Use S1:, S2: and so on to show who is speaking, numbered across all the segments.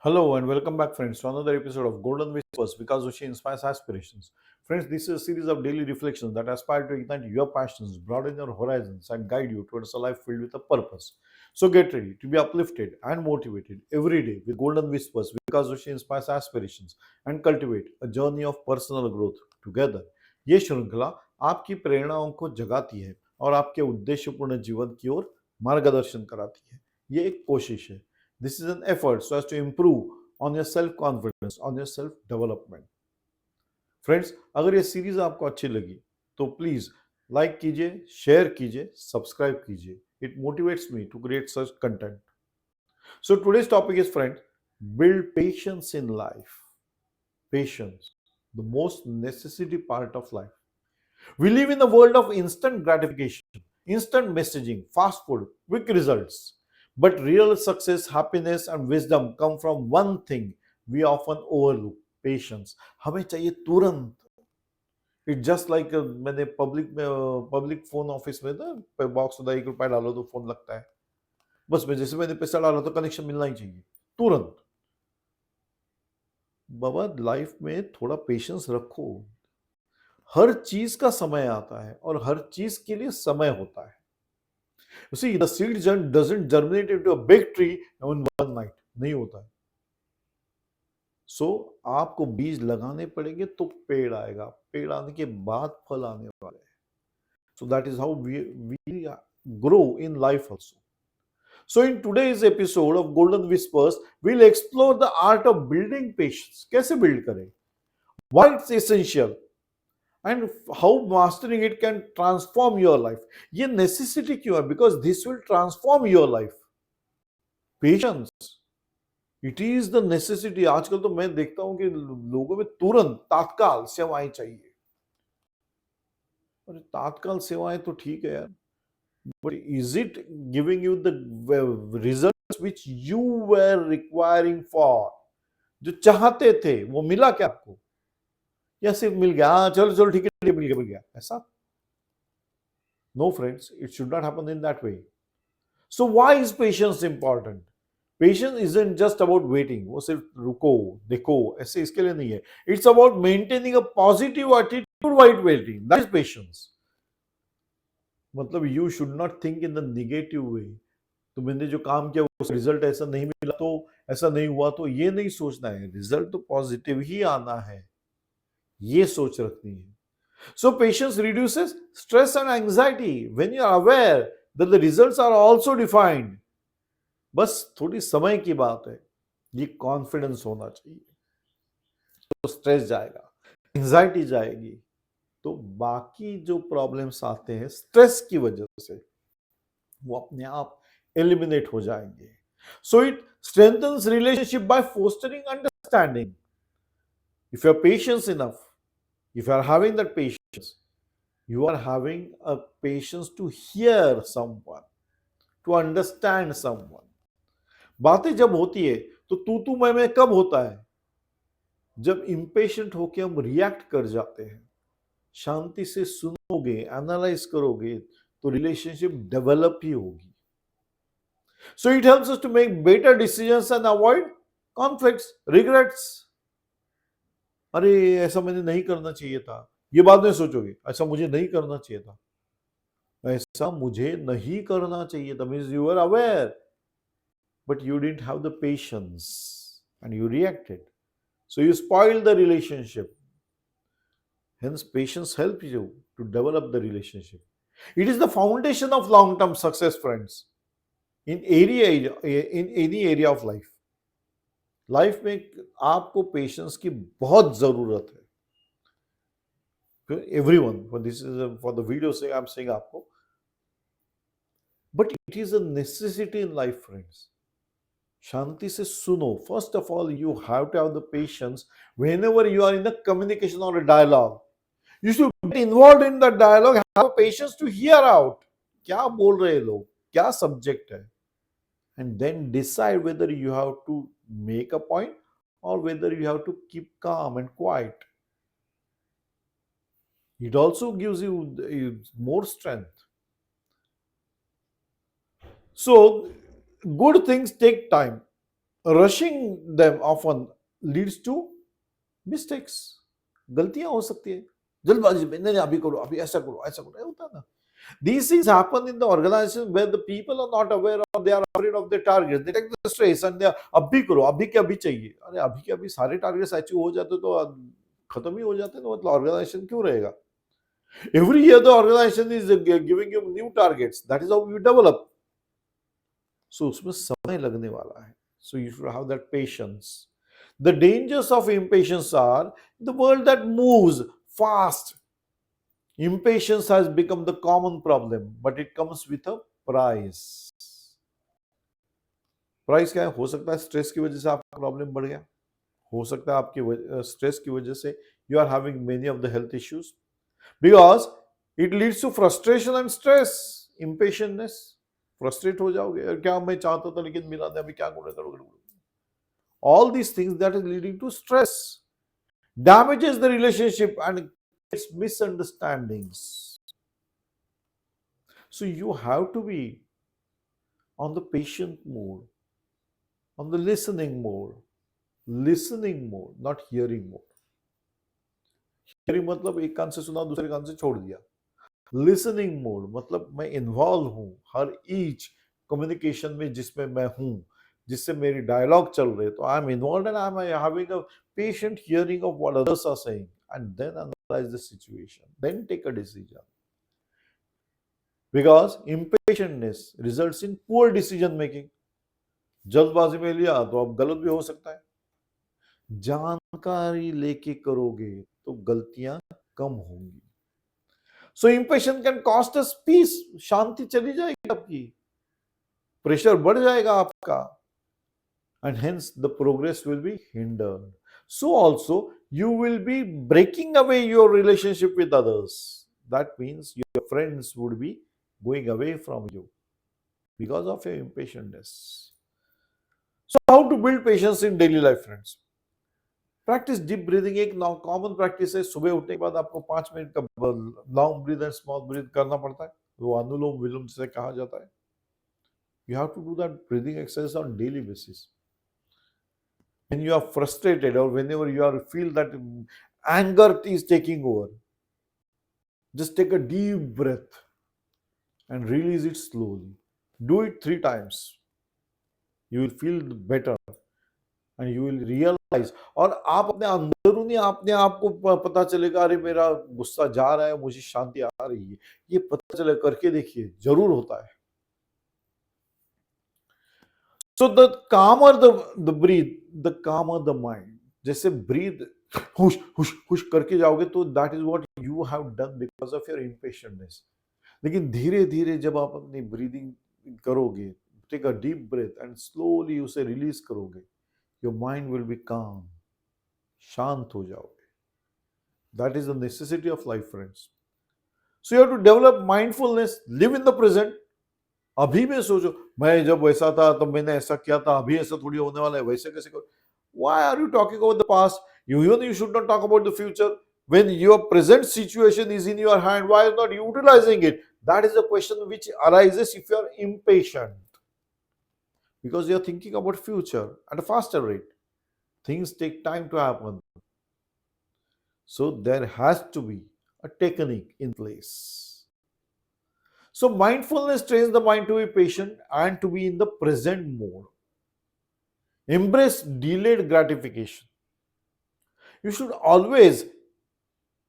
S1: Hello and welcome back, friends, to another episode of Golden Whispers because Ushi inspires aspirations. Friends, this is a series of daily reflections that aspire to ignite your passions, broaden your horizons, and guide you towards a life filled with a purpose. So get ready to be uplifted and motivated every day with Golden Whispers because Ushi inspires aspirations and cultivate a journey of personal growth together. ये श्रृंखला आपकी प्रेरणाओं को जगाती है और आपके उद्देश्यपूर्ण जीवन की ओर मार्गदर्शन कराती है। ये एक कोशिश है। This is an effort so as to improve on your self confidence, on your self development. Friends, अगर ये सीरीज आपको अच्छी लगी तो प्लीज लाइक कीजिए, शेयर कीजिए, सब्सक्राइब कीजिए. It motivates me to create such content. So today's topic is friends, build patience in life. Patience, the most necessary part of life. We live in a world of instant gratification, instant messaging, fast food, quick results. But real success, happiness, and wisdom come from one thing we often overlook: patience. हमें चाहिए तुरंत. It just like मैंने public phone office में ना box होता है, 1 रुपया डालो तो फोन लगता है. बस जैसे मैंने पैसा डाला तो कनेक्शन मिलना ही चाहिए तुरंत. बाबा, लाइफ में थोड़ा पेशेंस रखो. हर चीज का समय आता है और हर चीज के लिए समय होता है. You see, the seed doesn't germinate into a big tree in one night. नहीं होता है. सो आपको बीज लगाने पड़ेंगे तो पेड़ आएगा. पेड़ आने के बाद फल आने वाले हैं. So that is how we grow in life also. So in today's episode of Golden Whispers, we'll explore the art of building patience. कैसे build करें? Why it's essential? And how mastering it can transform your life. ये necessity क्यों है? Because this will transform your life. Patience. It is the necessity. आजकल तो मैं देखता हूं कि लोगों में तुरंत तात्काल सेवाएं चाहिए. अरे तात्काल सेवाएं तो ठीक है यार, but is it giving you the results which you were requiring for? जो चाहते थे वो मिला क्या आपको? या सिर्फ मिल गया, हाँ चलो चलो ठीक है, मिल गया ऐसा? No friends, it should not happen in that way. So why is patience important? Patience isn't just about waiting. वो सिर्फ रुको देखो ऐसे इसके लिए नहीं है. It's about maintaining a positive attitude while waiting. That is patience. मतलब you should not think in the negative way. तो मैंने जो काम किया उसका रिजल्ट ऐसा नहीं मिला तो ऐसा नहीं हुआ, तो ये नहीं सोचना है. रिजल्ट तो पॉजिटिव ही आना है, ये सोच रखनी है. So patience reduces stress and anxiety when you are aware that the results are also defined. बस थोड़ी समय की बात है. ये कॉन्फिडेंस होना चाहिए. तो स्ट्रेस जाएगा, एंजाइटी जाएगी, तो बाकी जो प्रॉब्लम्स आते हैं स्ट्रेस की वजह से वो अपने आप एलिमिनेट हो जाएंगे. So it strengthens relationship by fostering understanding. If you are patience enough, if you are having that patience, you are having a patience to hear someone, to understand someone. बातें जब होती है तो तू मैं कब होता है? जब इम्पेशेंट होके हम रिएक्ट कर जाते हैं. शांति से सुनोगे, एनालाइज करोगे तो रिलेशनशिप डेवलप ही होगी. So it helps us to make better decisions and avoid conflicts, regrets. अरे ऐसा मैंने नहीं करना चाहिए था, ये बाद में सोचोगे. ऐसा मुझे नहीं करना चाहिए था, ऐसा मुझे नहीं करना चाहिए था, means you are aware but you didn't have the patience and you reacted, so you spoiled the relationship. Hence patience helps you to develop the relationship. It is the foundation of long term success, friends, in any area of life. Life में आपको patience की बहुत जरूरत है. Everyone, for this is for the video say I'm saying आपको, but it is a necessity in life, friends. शांति से सुनो. First of all you have to have the patience whenever you are in the communication और a dialogue. You should get involved in the dialogue, have patience to hear out क्या बोल रहे हैं लोग, क्या सब्जेक्ट है, and then decide whether you have to make a point or whether you have to keep calm and quiet. It also gives you more strength. So good things take time. rushing them often leads to mistakes. गलतियां हो सकती है जल्दबाजी में, नहीं अभी करो, अभी ऐसा करो, ऐसा करो, होता है ना. These things happen in the organization where the people are not aware or they are afraid of their targets. They take the stress and they are, अभी करो, अभी के अभी चाहिए. अरे अभी के अभी सारे टारगेट्स अचीव हो जाते तो खत्म ही हो जाते, तो मतलब ऑर्गेनाइजेशन क्यों रहेगा? Every year the organization is giving you new targets. That is how you develop. So उसमें समय लगने वाला है. So you should have that patience. The dangers of impatience are the world that moves fast. Impatience has become the common problem, but it comes with a price. Price क्या है? हो सकता है स्ट्रेस की वजह से आपका प्रॉब्लम बढ़ गया, हो सकता है आपके स्ट्रेस की वजह से you are having many of the health issues, because it leads to frustration and stress, impatientness. Frustrate हो जाओगे, क्या मैं चाहता था लेकिन मिला नहीं, अभी क्या करोगे. All these things that is leading to stress, damages the relationship and it's misunderstandings. So you have to be on the patient mode, on the listening mode, not hearing mode. Hearing मतलब एक कान से सुना दूसरे कान से छोड़ दिया. Listening mode मतलब मैं इन्वॉल्व हूं हर ईच कम्युनिकेशन में जिसमें मैं हूं, जिससे मेरी डायलॉग चल रही है, तो I am involve and I am having a patient hearing of what others are saying and then analyse the situation, then take a decision. Because impatientness results in poor decision making. जल्दबाजी में लिया तो अब गलत भी हो सकता है. जानकारी लेके करोगे तो गलतियां कम होंगी. So impatience can cost us peace. शांति चली जाएगी आपकी, प्रेशर बढ़ जाएगा आपका, and hence the progress will be hindered. So also you will be breaking away your relationship with others. That means your friends would be going away from you because of your impatientness. So how to build patience in daily life, friends? Practice deep breathing. एक common practice है, सुबह उठने के बाद आपको 5 minute का long breath and small breath करना पड़ता है, वो अनुलोम विलोम से कहा जाता है. You have to do that breathing exercise on daily basis. When you are frustrated or whenever you are feel that anger is taking over, just take a deep breath and release it slowly. Do it 3 times. You will feel better and you will realize. और आप अपने अंदरूनी अपने आप को पता चलेगा, अरे मेरा गुस्सा जा रहा है, मुझे शांति आ रही है, ये पता चले, करके देखिए, जरूर होता है. So the calmer the breathe, the calmer the mind. जैसे breathe हुश हुश हुश करके जाओगे तो that is what you have done because of your impatientness. लेकिन धीरे धीरे जब आप अपनी ब्रीदिंग करोगे, take a deep breath and slowly उसे रिलीज करोगे, your mind will be calm. शांत हो जाओगे. That is the necessity of life, friends. So you have to develop mindfulness, live in the present. अभी में सोचो, मैं जब वैसा था तब मैंने ऐसा किया था, अभी ऐसा थोड़ी होने वाला है, वैसे कैसे करो. Why are you talking about the past? You should not talk about the future. When your present situation is in your hand, why are you not utilizing it? That is the question which arises if you are impatient. Because you are thinking about future at a faster rate. Things take time to happen. So there has to be a technique in place. So mindfulness trains the mind to be patient and to be in the present mode. Embrace delayed gratification. You should always,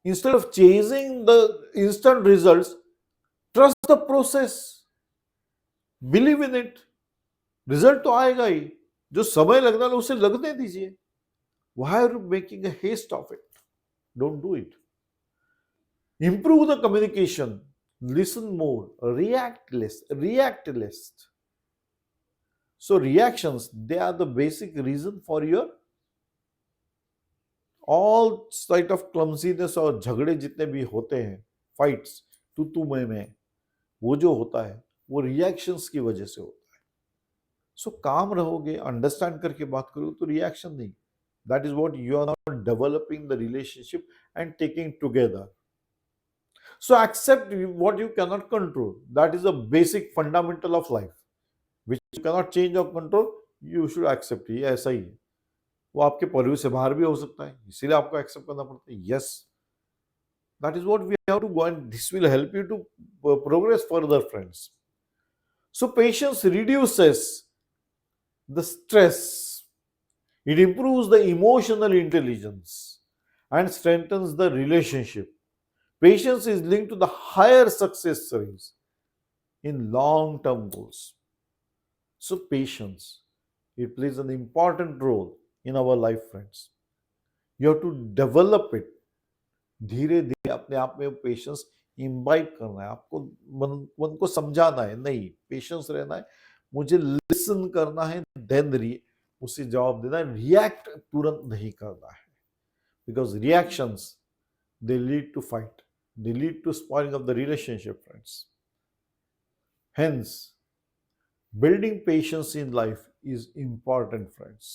S1: instead of chasing the instant results, trust the process. Believe in it. Result तो आएगा ही. जो समय लगना है उसे लगने दीजिए. Why are you making a haste of it? Don't do it. Improve the communication. Listen more. React less. So reactions, they are the basic reason for your all sort of clumsiness और झगड़े जितने भी होते हैं, fights, तू मैं, वो जो होता है वो रिएक्शंस की वजह से होता है. सो काम रहोगे, अंडरस्टैंड करके बात करो तो रिएक्शन नहीं. That is what you are not developing the relationship and taking together. So accept what you cannot control. That is a basic fundamental of life, which you cannot change or control. You should accept, ये ऐसा ही है। वो आपके purview से बाहर भी हो सकता है, इसीलिए आपको एक्सेप्ट करना पड़ता है। Yes, that is what we have to go, and this will help you to progress further, friends. So patience reduces the stress, it improves the emotional intelligence and strengthens the relationship. Patience is linked to the higher success rates in long term goals. So, patience, it plays an important role in our life, friends. You have to develop it. धीरे धीरे अपने आप में patience imbibe करना है आपको, मन को समझाना है, नहीं पेशेंस रहना है, मुझे लिसन करना है, देन उसे जवाब देना है, रिएक्ट तुरंत नहीं करना है, because reactions they lead to fight, they lead to spoiling of the relationship, friends. Hence building patience in life is important, friends.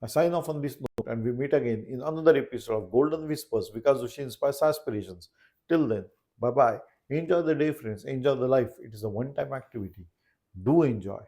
S1: I sign off on this note, and we meet again in another episode of Golden Whispers, because she inspires aspirations. Till then, bye bye. Enjoy the day, friends. Enjoy the life. It is a one time activity. Do enjoy.